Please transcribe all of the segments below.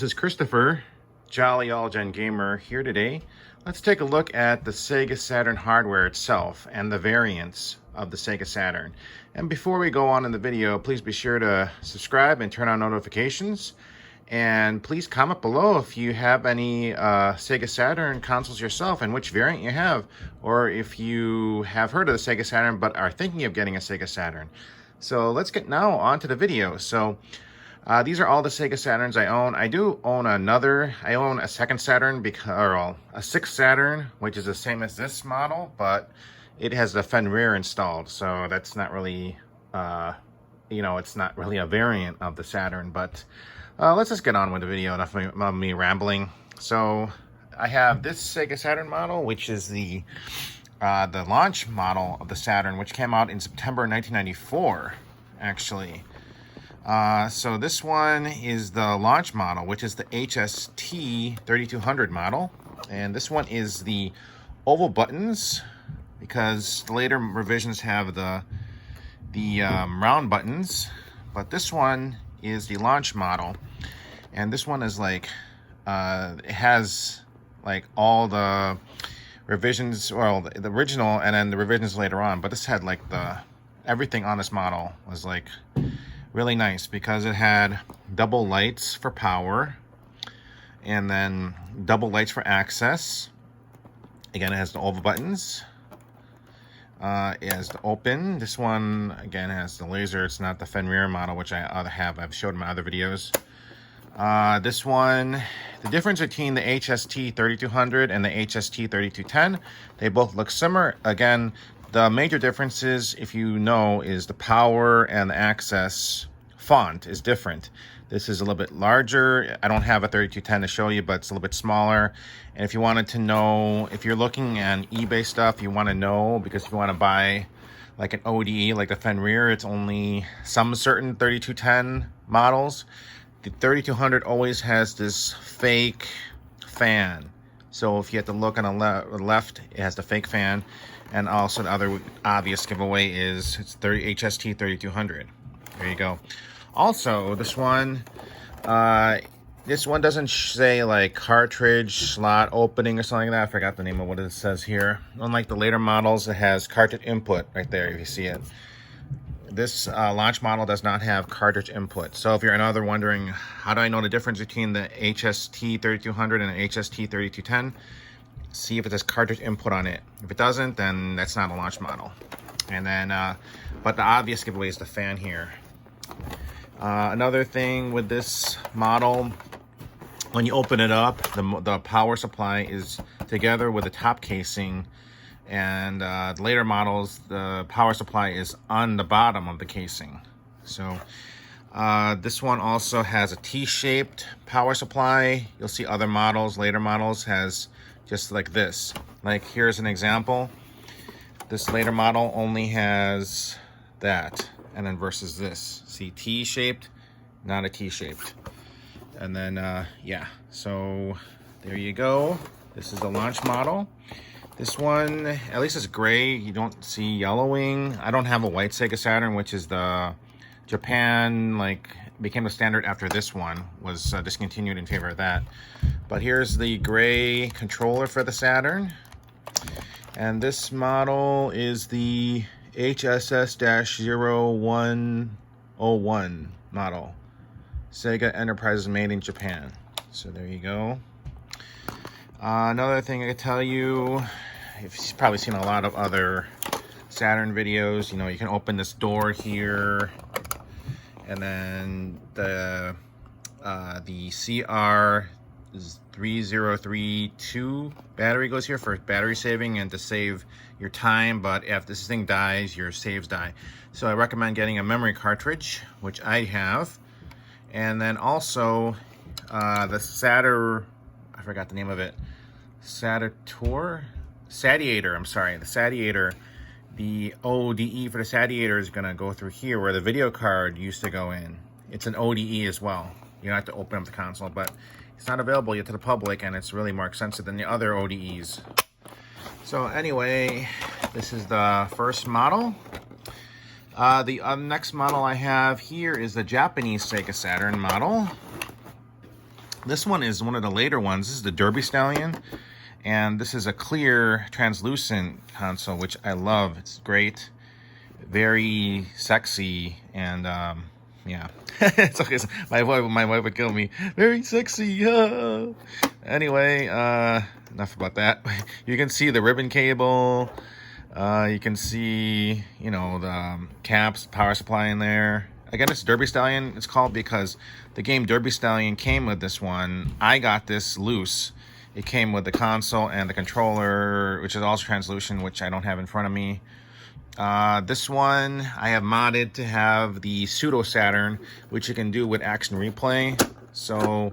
this is Christopher, Jolly All Gen Gamer, here today. Let's take a look at the Sega Saturn hardware itself and the variants of the Sega Saturn. And before we go on in the video, please be sure to subscribe and turn on notifications. And please comment below if you have any Sega Saturn consoles yourself and which variant you have, or if you have heard of the Sega Saturn but are thinking of getting a Sega Saturn. So let's get now on to the video. So these are all the Sega Saturns I own. I do own another. I own a second Saturn, a sixth Saturn, which is the same as this model, but it has the Fenrir installed. So that's not really, it's not really a variant of the Saturn. But let's just get on with the video. Enough of me rambling. So I have this Sega Saturn model, which is the launch model of the Saturn, which came out in September 1994, actually. So this one is the launch model, which is the HST 3200 model. And this one is the oval buttons, because the later revisions have the round buttons. But this one is the launch model. And this one is like, it has like all the revisions, well, the original and then the revisions later on. But this had like everything on this model was like really nice, because it had double lights for power and then double lights for access. Again, it has the oval buttons. It has the open. This one again has the laser. It's not the Fenrir model, which I've showed in my other videos. This one, the difference between the HST 3200 and the HST 3210, they both look similar. Again, the major differences, if you know, is the power and the access font is different. This is a little bit larger. I don't have a 3210 to show you, but it's a little bit smaller. And if you wanted to know, if you're looking at eBay stuff, you want to know, because if you want to buy like an ODE, like the Fenrir, it's only some certain 3210 models. The 3200 always has this fake fan. So if you have to look on the left, it has the fake fan. And also the other obvious giveaway is it's HST 3200. There you go. Also, this one doesn't say like cartridge slot opening or something like that. I forgot the name of what it says here. Unlike the later models, it has cartridge input right there if you see it. This launch model does not have cartridge input. So if you're another wondering, how do I know the difference between the HST 3200 and the HST 3210? See if it has cartridge input on it. If it doesn't, then that's not a launch model. And then, but the obvious giveaway is the fan here. Another thing with this model, when you open it up, the power supply is together with the top casing. And the later models, the power supply is on the bottom of the casing. So this one also has a T-shaped power supply. You'll see other models, later models, has just like this. Like here's an example. This later model only has that, and then versus this. See, T-shaped, not a T-shaped. And then, yeah, so there you go. This is the launch model. This one, at least it's gray. You don't see yellowing. I don't have a white Sega Saturn, which is the Japan, became the standard after this one was discontinued in favor of that. But here's the gray controller for the Saturn. And this model is the HSS-0101 model. Sega Enterprises made in Japan. So there you go. Another thing I could tell you, you've probably seen a lot of other Saturn videos. You know, you can open this door here, and then the CR3032 battery goes here for battery saving and to save your time. But if this thing dies, your saves die. So I recommend getting a memory cartridge, which I have. And then also the Saturn, I forgot the name of it. Sadiator, I'm sorry, the Sadiator. The ODE for the Sadiator is going to go through here where the video card used to go in. It's an ODE as well. You don't have to open up the console, but it's not available yet to the public, and it's really more expensive than the other ODEs. So anyway, this is the first model. The next model I have here is the Japanese Sega Saturn model. This one is one of the later ones. This is the Derby Stallion, and this is a clear, translucent console, which I love. It's great, very sexy, and yeah. It's okay. My wife would kill me. Very sexy. Anyway, enough about that. You can see the ribbon cable. You can see, you know, the caps, power supply in there. Again, it's Derby Stallion. It's called because the game Derby Stallion came with this one. I got this loose. It came with the console and the controller, which is also translucent, which I don't have in front of me. This one I have modded to have the pseudo Saturn, which you can do with Action Replay. So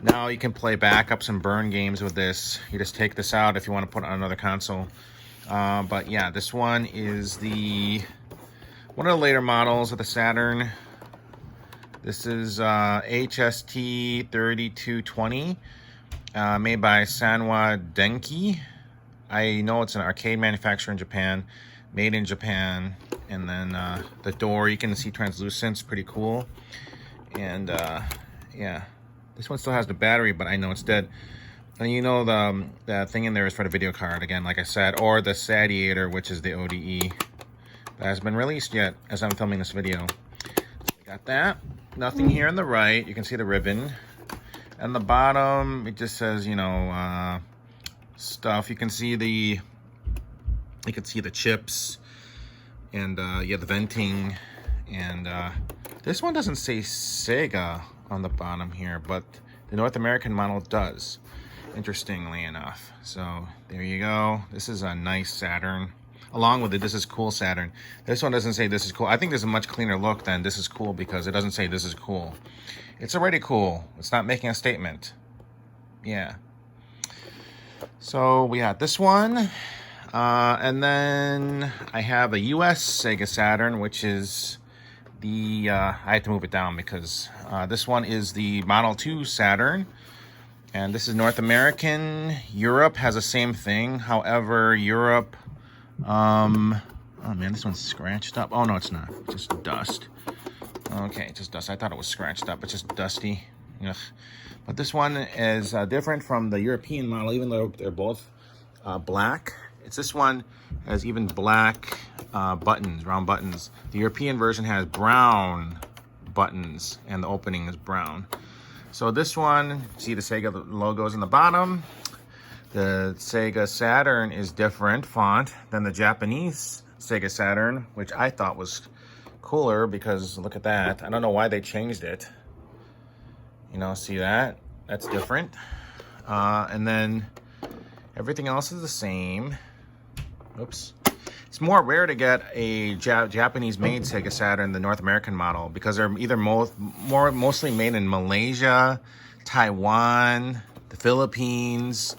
now you can play backups and burn games with this. You just take this out if you want to put it on another console. But yeah, this one is one of the later models of the Saturn. This is HST 3220, made by Sanwa Denki. I know it's an arcade manufacturer in Japan, made in Japan. And then the door, you can see translucent, it's pretty cool. And yeah, this one still has the battery, but I know it's dead. And you know the thing in there is for the video card, again, like I said, or the Sadiator, which is the ODE. That hasn't been released yet as I'm filming this video. So we got that. Nothing here on the right. You can see the ribbon. And the bottom, it just says, you know, stuff. You can see the chips, and yeah, the venting. And this one doesn't say Sega on the bottom here, but the North American model does, interestingly enough. So there you go. This is a nice Saturn. Along with it, this is cool Saturn. This one doesn't say this is cool. I think there's a much cleaner look than this is cool because it doesn't say this is cool. It's already cool. It's not making a statement. Yeah. So we got this one. And then I have a US Sega Saturn, which is the, I had to move it down because this one is the Model 2 Saturn. And this is North American. Europe has the same thing. However, Europe, oh man, this one's scratched up. Oh no, it's not. It's just dust. Okay, just dust. I thought it was scratched up. It's just dusty. Ugh. But this one is different from the European model, even though they're both black. It's this one has even black buttons, round buttons. The European version has brown buttons, and the opening is brown. So this one, see the Sega logos in the bottom. The Sega Saturn is different font than the Japanese Sega Saturn, which I thought was cooler because look at that. I don't know why they changed it. You know, see that? That's different. And then everything else is the same. Oops. It's more rare to get a Japanese-made Sega Saturn, the North American model, because they're either mostly made in Malaysia, Taiwan, the Philippines.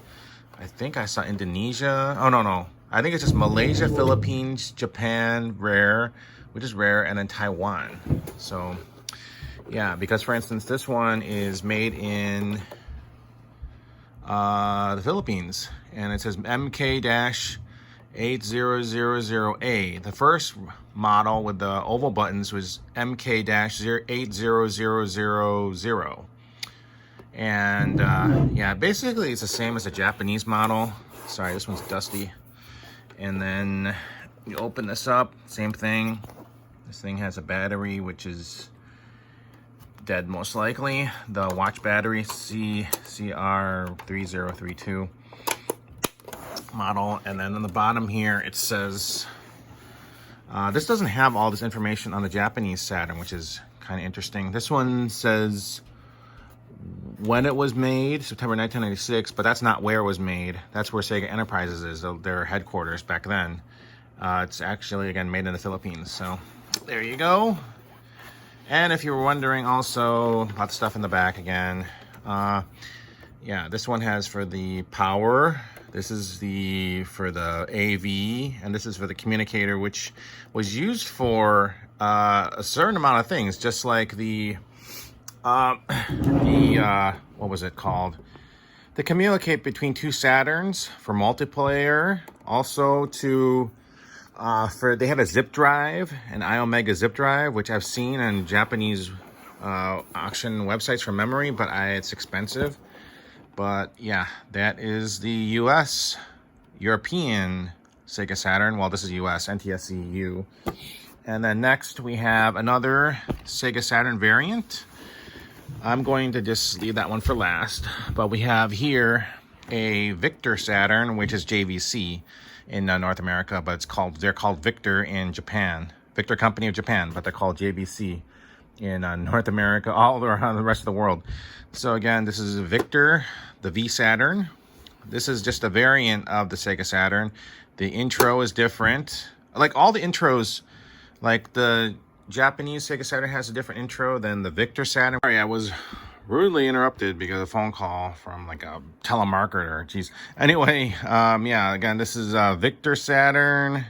I think I saw Indonesia. Oh, no. I think it's just Malaysia, Philippines, Japan, rare, which is rare, and then Taiwan. So, yeah, because, for instance, this one is made in the Philippines, and it says MK-8000A. The first model with the oval buttons was MK-80000. And yeah, basically it's the same as the Japanese model. Sorry, this one's dusty. And then you open this up, same thing. This thing has a battery which is dead most likely. The watch battery CR3032 model. And then on the bottom here it says this doesn't have all this information on the Japanese Saturn, which is kind of interesting. This one says when it was made, September 1996, but that's not where it was made. That's where Sega Enterprises is, their headquarters back then. It's actually, again, made in the Philippines. So there you go. And if you were wondering also about the stuff in the back again, yeah, this one has for the power. This is for the AV, and this is for the communicator, which was used for a certain amount of things, just like what was it called? To communicate between two Saturns for multiplayer. Also they had a zip drive, an iOmega zip drive, which I've seen in Japanese auction websites for memory, but it's expensive. But yeah, that is the European Sega Saturn. Well, this is US, NTSC-U. And then next we have another Sega Saturn variant. I'm going to just leave that one for last. But we have here a Victor Saturn, which is JVC in North America, but they're called Victor in Japan. Victor Company of Japan, but they're called JVC in North America, all around the rest of the world. So again, this is Victor, the V-Saturn. This is just a variant of the Sega Saturn. The intro is different. Like all the intros, like the Japanese Sega Saturn has a different intro than the Victor Saturn. Sorry, I was rudely interrupted because of a phone call from like a telemarketer. Jeez. Anyway, yeah, again, this is Victor Saturn.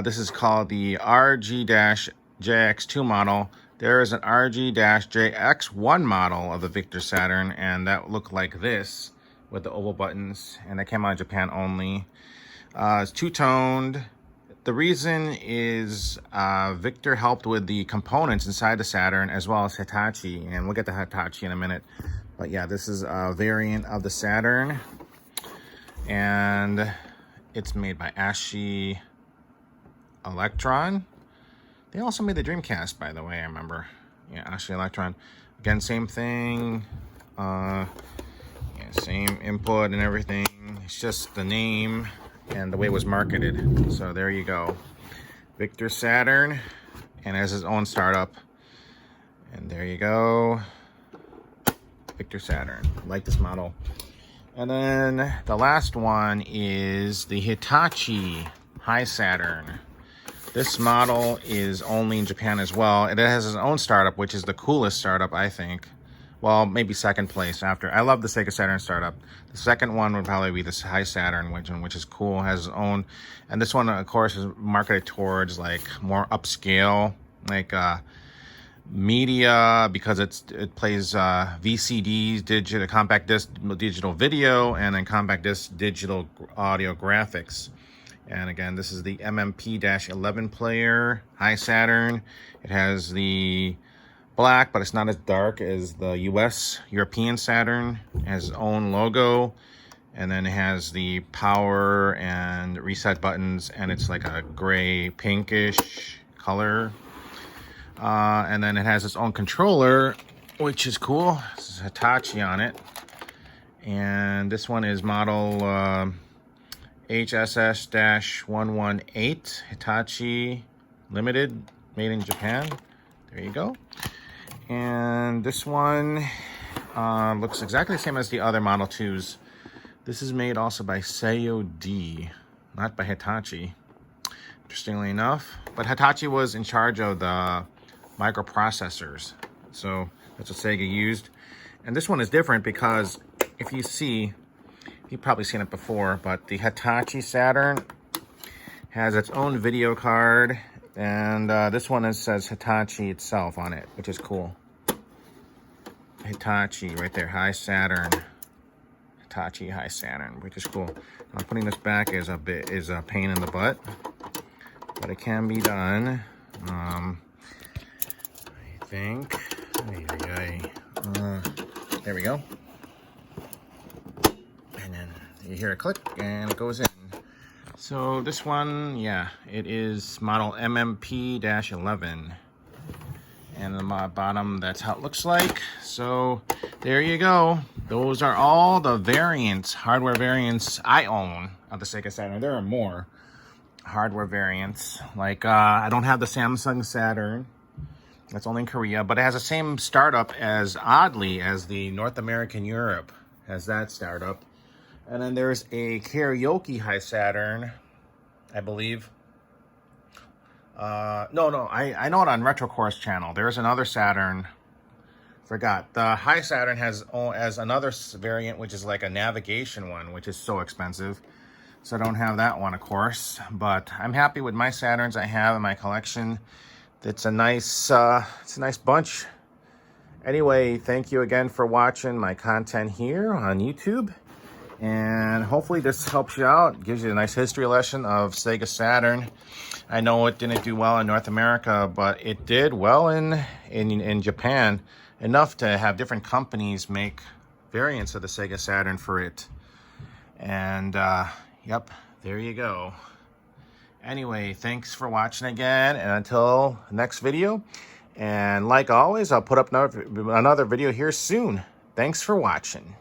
This is called the RG-JX2 model. There is an RG-JX1 model of the Victor Saturn, and that looked like this with the oval buttons, and that came out in Japan only. It's two-toned. The reason is Victor helped with the components inside the Saturn, as well as Hitachi, and we'll get to Hitachi in a minute. But yeah, this is a variant of the Saturn, and it's made by Ashi Electron. They also made the Dreamcast, by the way, I remember. Yeah, Ashi Electron. Again, same thing. Yeah, same input and everything. It's just the name and the way it was marketed. So there you go. Victor Saturn, and has his own startup. And there you go. Victor Saturn. Like this model. And then the last one is the Hitachi Hi-Saturn. This model is only in Japan as well. It has its own startup, which is the coolest startup, I think. Well, maybe second place after. I love the Sega Saturn startup. The second one would probably be this Hi-Saturn, which is cool, has its own. And this one, of course, is marketed towards like more upscale, like media, because it plays VCDs, digital, compact disc, digital video, and then compact disc, digital audio graphics. And again, this is the MMP-11 player, Hi-Saturn. It has the black, but it's not as dark as the European Saturn. It has its own logo, and then it has the power and reset buttons, and it's like a gray pinkish color. And then it has its own controller, which is cool. This is Hitachi on it. And this one is model HSS-118 Hitachi Limited, made in Japan. There you go. And this one looks exactly the same as the other Model 2s. This is made also by Seiyou-D, not by Hitachi, interestingly enough. But Hitachi was in charge of the microprocessors, so that's what Sega used. And this one is different because if you see, you've probably seen it before, but the Hitachi Saturn has its own video card, and this one says Hitachi itself on it, which is cool. Hitachi right there, Hi-Saturn. Hitachi Hi-Saturn, which is cool. Now, putting this back is a pain in the butt, but it can be done. I think. There we go. And then you hear a click and it goes in. So this one, yeah, it is model MMP-11. And on the bottom, that's how it looks like. So there you go. Those are all the variants, hardware variants I own of the Sega Saturn. There are more hardware variants. Like, I don't have the Samsung Saturn. That's only in Korea, but it has the same startup as, oddly, as the North American Europe has that startup. And then there's a karaoke Hi-Saturn, I believe. I know it on Retro Course channel. There's another Saturn. Forgot. The Hi-Saturn has another variant, which is like a navigation one, which is so expensive. So I don't have that one, of course. But I'm happy with my Saturns I have in my collection. It's a nice bunch. Anyway, thank you again for watching my content here on YouTube. And hopefully this helps you out, gives you a nice history lesson of Sega Saturn. I know it didn't do well in North America, but it did well in Japan, enough to have different companies make variants of the Sega Saturn for it. And yep, there you go. Anyway, thanks for watching again, and until next video. And like always, I'll put up another video here soon. Thanks for watching.